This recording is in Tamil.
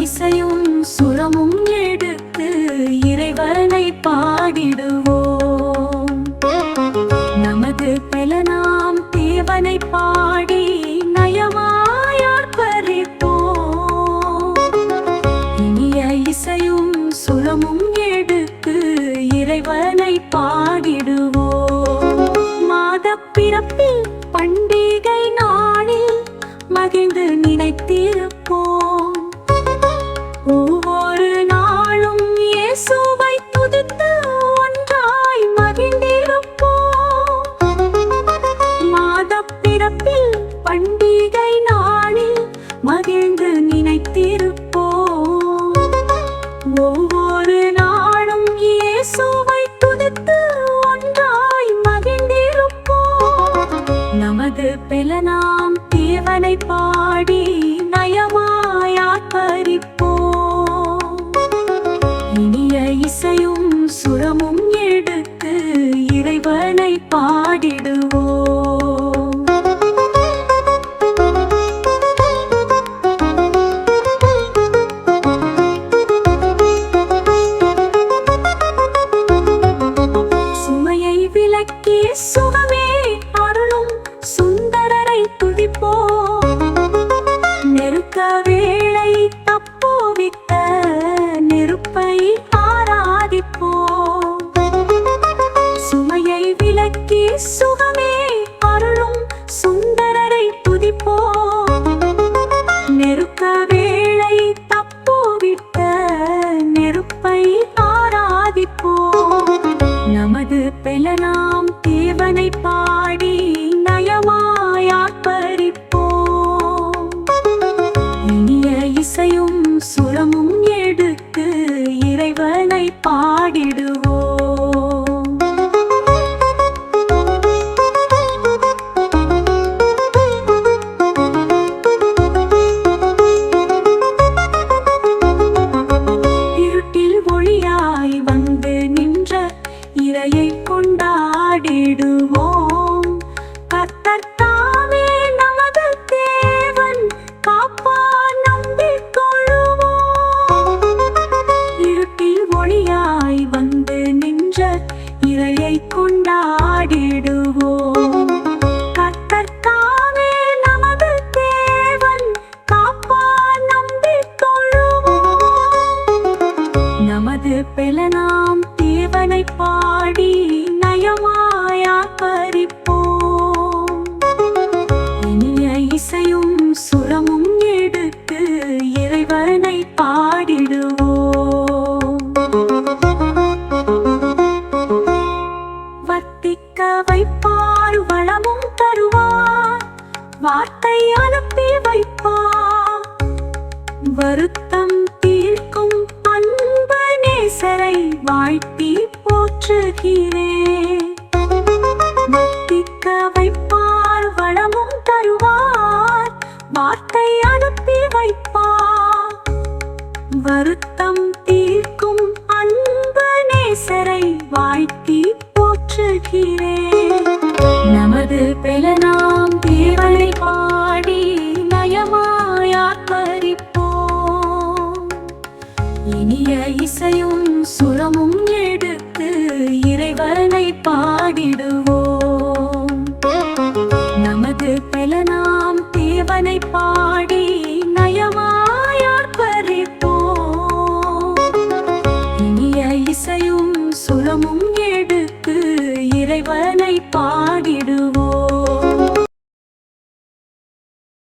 இசையும் சுரமும் எடுத்து இறைவனை பாடிடுவோம். நமது பெலனாம் தேவனை பாடி நயமாய் ஆர்ப்பரிப்போம். இனிய இசையும் சுரமும் எடுத்து இறைவனை பாடிடுவோம். மாதப்பிறப்பில் பண்டிகை நாளில் மகிழ்ந்து நினைத்திருப்போம். ஒவ்வொரு நாளும் இயேசுவை துதித்து ஒன்றாய் மகிழ்ந்திருப்போம். மாதப்பிறப்பில் பண்டிகை நாளில் மகிழ்ந்து நினைத்திருப்போம். ஒவ்வொரு நாளும் இயேசுவை துதித்து ஒன்றாய் மகிழ்ந்திருப்போம். நமது பெலனாம் தேவனை பாடி நயமாய் ஆர்ப்பரிப்போம். இனிய இசையும் சுரமும் எடுத்து இறைவனை பாடிடுவோம். சுமையை விலக்கி சுகமே அருளும் சுந்தரரை துதிப்போம். நெருக்க வேளை தப்புவித்த நெருப்பை ஆராதிப்போம். சுமையை விலக்கி சுகமே அருளும் சுந்தரரை துதிப்போம். நெருக்க வேளை தப்புவிட்ட நெருப்பை ஆராதிப்போம். நமது பெலனாம் தேவனை பாடி நயமாய் ஆர்ப்பரிப்போம். இனிய இசையும் சுரமும் எடுத்து இறைவனை பாடிடுவோம். இருட்டில் ஒளியாய் வந்து நின்ற இறையை கொண்டாடிடுவோம். கர்த்தர் தாமே நமது தேவன் காப்பார் நம்பிக்கொள்ளுவோம். இருட்டில் ஒளியாய் வந்து நின்ற இறையை கொண்டாடிடுவோம். கர்த்தர் தாமே நமது தேவன் காப்பார் நம்பிக்கொள்ளுவோம். நமது பெலனாம் தேவனை பாடி நயமாய் ஆர்ப்பரிப்போம். இனிய இசையும் சுரமும் எடுத்து இறைவனை பாடிடுவோம். வர்த்திக்க வைப்பார் வளமும் தருவார். வார்த்தை அனுப்பி வைப்பார். வருத்தம் தீர்க்கும் அன்பு நேசரை வாழ்த்தி போற்றுகிறேன். வர்த்திக்க வைப்பார் வளமும் தருவார். வார்த்தை அனுப்பி வைப்பார். வருத்தம் தீர்க்கும் அன்பு நேசரை வாழ்த்தி போற்றுகிறேன். நமது பெலனாம் தேவனை பாடி நயமாய் ஆர்ப்பரிப்போம். இனிய இசையும் சுரமும் எடுத்து இறைவனை பாடிடுவோம். நமது பெலனாம் தேவனை பாடி நயமாய் ஆர்ப்பரிப்போம். இனிய இசையும் சுரமும் எடுத்து இறைவனை பாடி